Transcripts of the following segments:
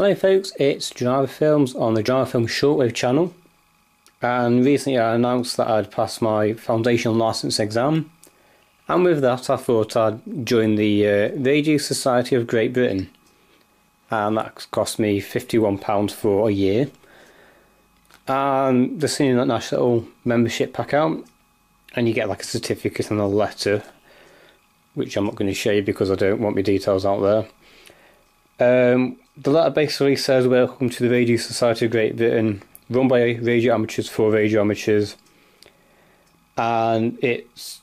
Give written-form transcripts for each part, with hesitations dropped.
Hello folks, it's Driver Films on the Driver Films Shortwave channel, and recently I announced that I'd passed my foundational licence exam, and with that I thought I'd join the Radio Society of Great Britain, and that cost me £51 for a year. And they're sending that nice little membership pack out, and you get like a certificate and a letter, which I'm not going to show you because I don't want my details out there. The letter basically says, "Welcome to the Radio Society of Great Britain, run by radio amateurs for radio amateurs," and it's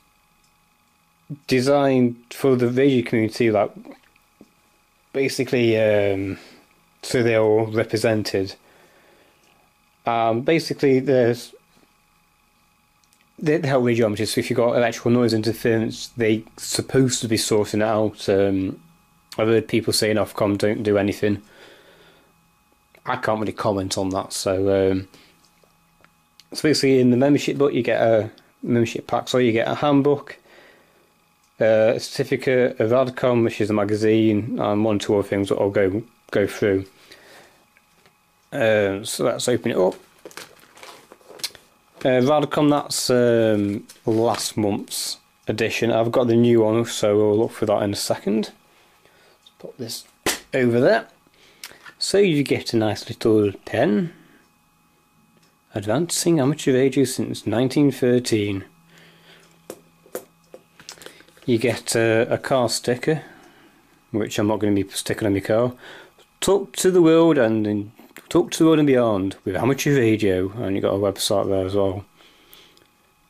designed for the radio community, like basically so they're all represented. Basically they help radio amateurs. So if you've got electrical noise interference, they're supposed to be sorting it out. I've heard people saying Ofcom don't do anything. I can't really comment on that. So basically in the membership book you get a membership pack, so you get a handbook, a certificate, a Radcom, which is a magazine, and one or two other things that I'll go through. So let's open it up. Radcom, that's last month's edition. I've got the new one, so we'll look for that in a second. Put this over there. So you get a nice little pen. Advancing Amateur Radio since 1913. You get a car sticker, which I'm not going to be sticking on my car. Talk to the world and beyond with amateur radio, and you got a website there as well.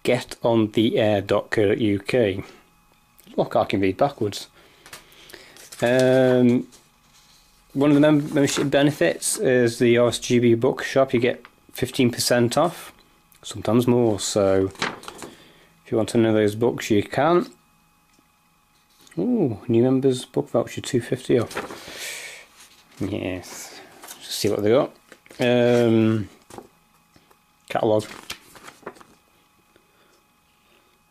Getontheair.co.uk. Look, I can read backwards. One of the membership benefits is the RSGB bookshop. You get 15% off, sometimes more, so if you want one of those books you can. Ooh, new members book voucher, £2.50 off. Yes, just see what they got. Catalogue.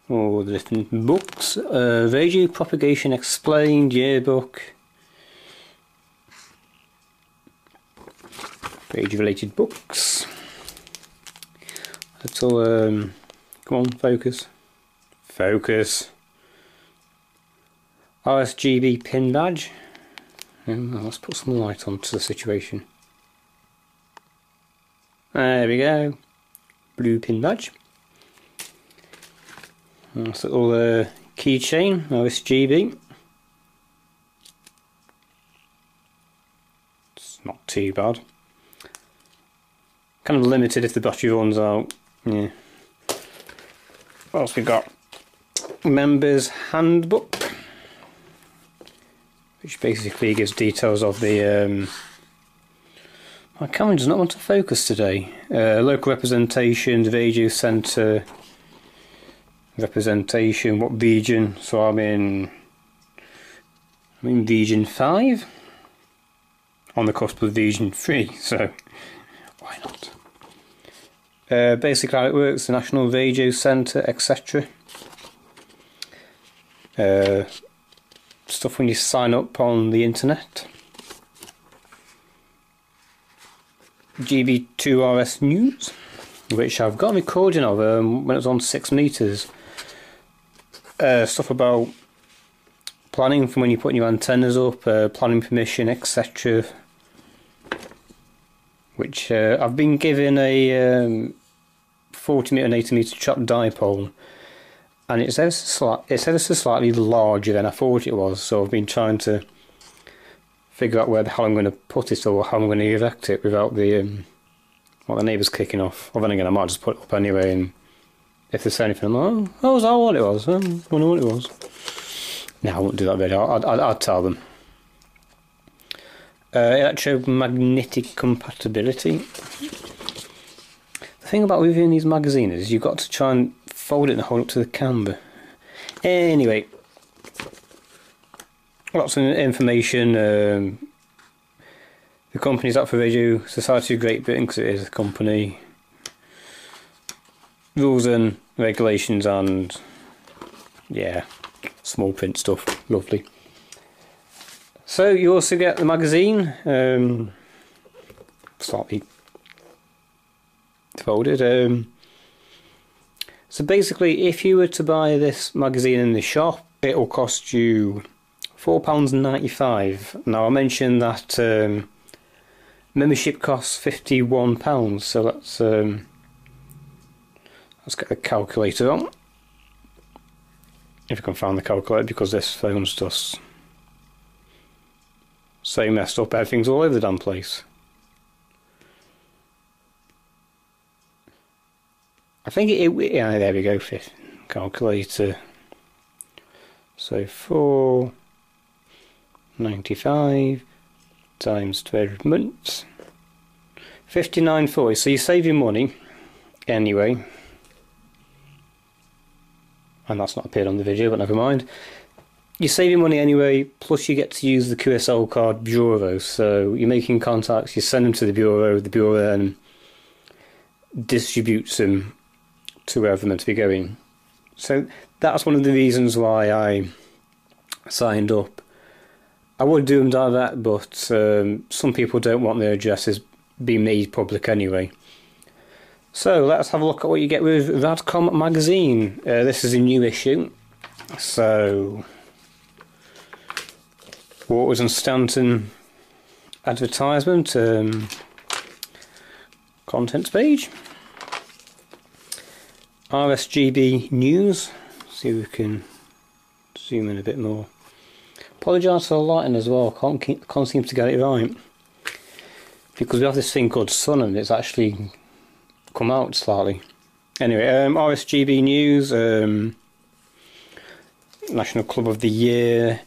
Oh, the different books. Radio Propagation Explained, yearbook. Radio related books. That's all. Come on, focus. Focus. RSGB pin badge. Let's put some light onto the situation. There we go. Blue pin badge. Nice little keychain, RSGB. It's not too bad. Kind of limited if the battery runs out. Yeah. What else we got? Members handbook, which basically gives details of the. My camera does not want to focus today. Local representation, the radio centre representation, what region. So I'm in region 5, on the cusp of region 3. So why not? Basically how it works, the National Radio Centre, etc. Stuff when you sign up on the internet. GB2RS News, which I've got a recording of when it was on 6 meters. Stuff about planning from when you're putting your antennas up, planning permission, etc. Which I've been given a 40 meter and 80 meter chopped dipole, and it's ever so slightly larger than I thought it was. So I've been trying to figure out where the hell I'm going to put it, or how I'm going to erect it without the neighbours kicking off. Well, then again, I might just put it up anyway, and if they say anything, I'm like, oh, was that what it was? I don't know what it was. No, I won't do that video. I'd tell them. Electromagnetic compatibility. The thing about reviewing these magazines is you've got to try and fold it and hold it to the camera. Anyway, lots of information. The company's up for Radio Society of Great Britain because it is a company. Rules and regulations and yeah, small print stuff. Lovely. So you also get the magazine. slightly folded. So basically, if you were to buy this magazine in the shop, it will cost you £4.95. Now I mentioned that membership costs £51, so let's get the calculator on. If I can find the calculator, because this phone's just so messed up, everything's all over the damn place. I think yeah, there we go, fifth calculator. So 4.95 times 12 months, 59.40. So you're saving money anyway, and that's not appeared on the video, but never mind. You're saving money anyway, plus you get to use the QSL card bureau. So you're making contacts, you send them to the bureau then distributes them to wherever they're meant to be going. So that's one of the reasons why I signed up. I would do them direct, but some people don't want their addresses being made public anyway. So let's have a look at what you get with Radcom magazine. This is a new issue. So Waters and Stanton advertisement, contents page. RSGB news. See if we can zoom in a bit more. Apologise for the lighting as well. Can't seem to get it right, because we have this thing called sun and it's actually come out slightly. Anyway, RSGB news, National Club of the Year,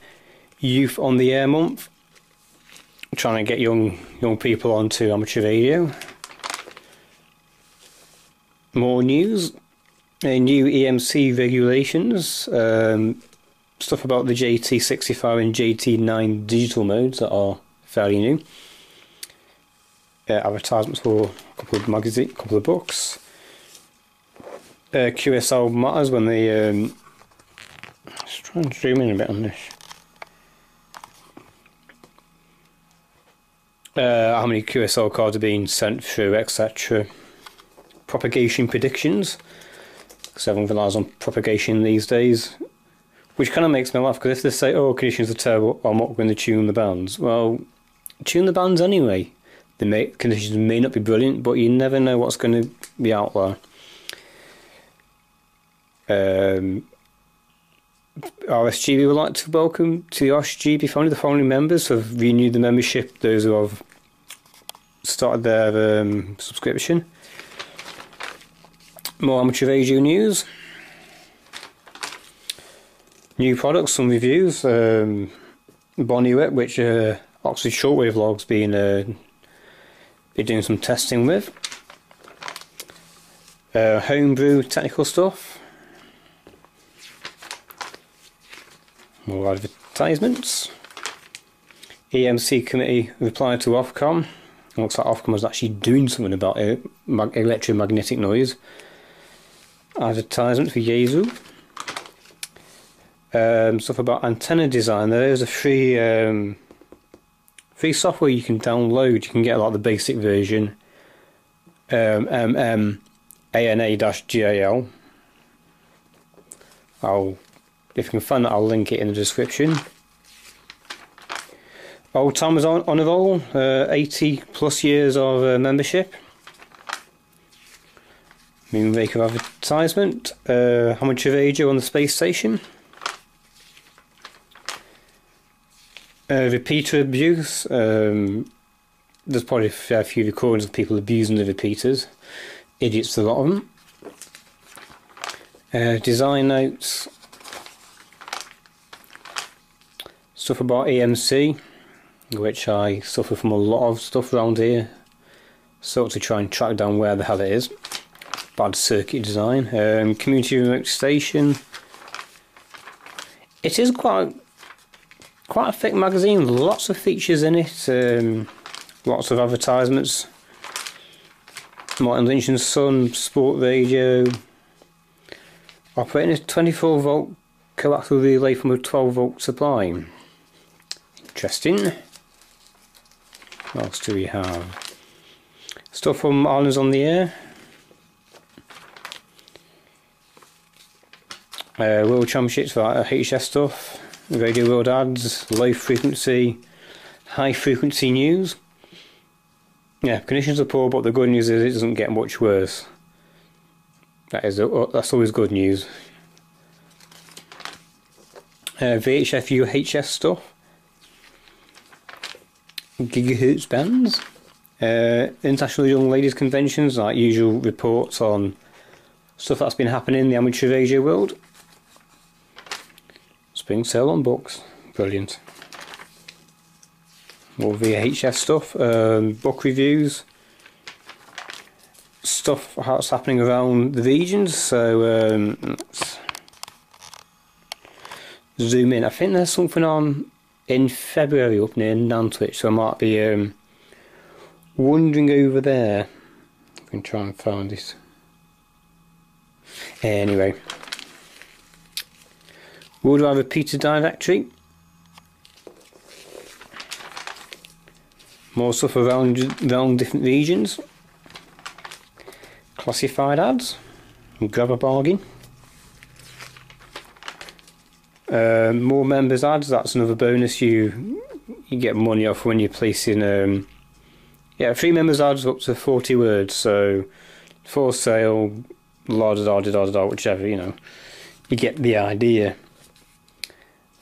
Youth on the Air month. I'm trying to get young people onto amateur radio. More news. New EMC regulations, stuff about the JT65 and JT9 digital modes that are fairly new. Advertisements for a couple of books. QSL matters when they let's try and zoom in a bit on this. How many QSL cards are being sent through, etc. Propagation predictions, because everyone relies on propagation these days, which kind of makes me laugh, because if they say, oh, conditions are terrible, I'm not going to tune the bands. Well, tune the bands anyway. The conditions may not be brilliant, but you never know what's going to be out there. RSGB would like to welcome to the RSGB family the following members who have renewed the membership, those who have started their subscription. More amateur radio news. New products, some reviews. Bonnie Whip, which Oxford Shortwave Log's been doing some testing with. Homebrew technical stuff. More advertisements. EMC committee replied to Ofcom. It looks like Ofcom was actually doing something about electromagnetic noise. Advertisement for Yaesu. Stuff about antenna design. There's a free software you can download. You can get like the basic version. ANA-GAL. If you can find that, I'll link it in the description. Old timers on a roll. 80 plus years of membership. Moonraker advertisement. How much of age on the space station? Repeater abuse. There's probably a fair few recordings of people abusing the repeaters. Idiots, a lot of them. Design notes. Stuff about EMC, which I suffer from a lot of stuff around here. Sort of try and track down where the hell it is. Bad circuit design. Community remote station. It is quite a thick magazine. Lots of features in it. Lots of advertisements. Martin Lynch and Son Sport Radio. Operating a 24 volt coaxial relay from a 12 volt supply. Interesting. What else do we have? Stuff from Islands on the Air. World Championships for HS stuff. Radio World ads. Low frequency, high frequency news. Yeah, conditions are poor, but the good news is it doesn't get much worse. That's always good news. VHF UHF stuff. Gigahertz bands. International Young Ladies Conventions, like usual reports on stuff that's been happening in the amateur radio world. Spring sale on books. Brilliant. More VHF stuff. Book reviews. Stuff that's happening around the regions. So let's zoom in. I think there's something on in February up near Nantwich, so I might be wandering over there. I can try and find it. Anyway, would I repeat a directory? More stuff around different regions. Classified ads. Grab a bargain. More members ads. That's another bonus. You get money off when you're placing. Yeah, 3 members ads up to 40 words. So for sale, la da da da da da, whichever, you know. You get the idea.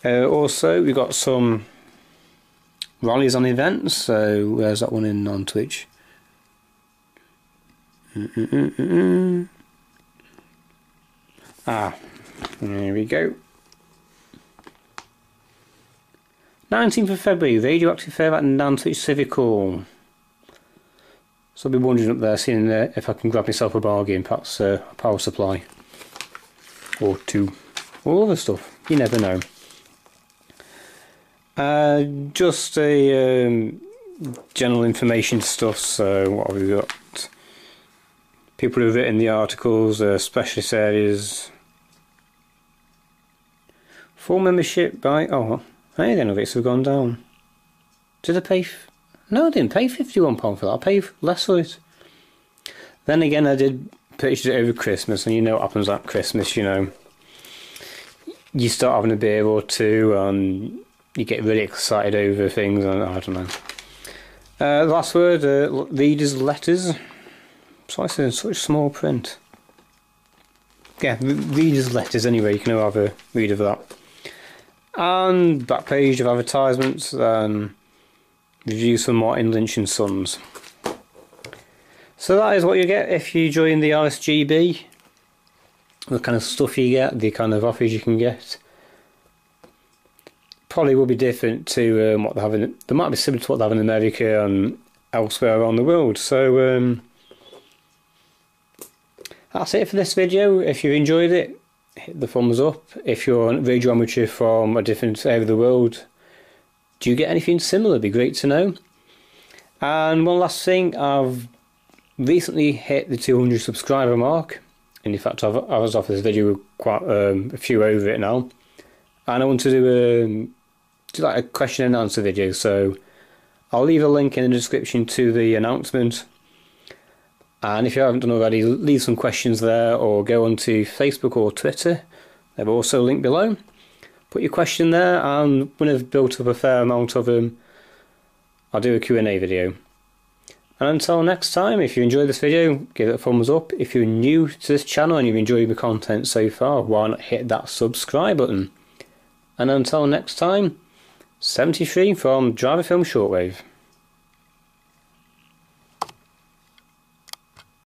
Also, we've got some rallies on events. So where's that one in on Twitch? Ah, there we go. 19th of February, Radioactive Fair at Nantwich Civic Hall. So I'll be wandering up there, seeing if I can grab myself a bargain, perhaps a power supply or 2, or other stuff. You never know. Just a general information stuff. So what have we got? People who've written the articles, specialist areas. Full membership by hey, then of it's gone down. Did I pay? No, I didn't pay £51 for that. I paid less for it. Then again, I did purchase it over Christmas, and you know what happens at Christmas. You know, you start having a beer or two, and you get really excited over things. And I don't know. The last word, readers' letters. So I said in such small print. Yeah, readers' letters. Anyway, you can have a read of that. And back page of advertisements. Reviews from Martin Lynch and Sons. So that is what you get if you join the RSGB. The kind of stuff you get, the kind of offers you can get. Probably will be different to what they have in. They might be similar to what they have in America and elsewhere around the world. So that's it for this video. If you enjoyed it, hit the thumbs up. If you're a radio amateur from a different area of the world, do you get anything similar? It'd be great to know. And one last thing, I've recently hit the 200 subscriber mark. And in fact, I was off this video with quite a few over it now. And I want to do like a question and answer video. So I'll leave a link in the description to the announcement. And if you haven't done already, leave some questions there, or go onto Facebook or Twitter. They're also linked below. Put your question there, and when I've built up a fair amount of them, I'll do a Q&A video. And until next time, if you enjoyed this video, give it a thumbs up. If you're new to this channel and you've enjoyed the content so far, why not hit that subscribe button? And until next time, 73 from Driver Film Shortwave.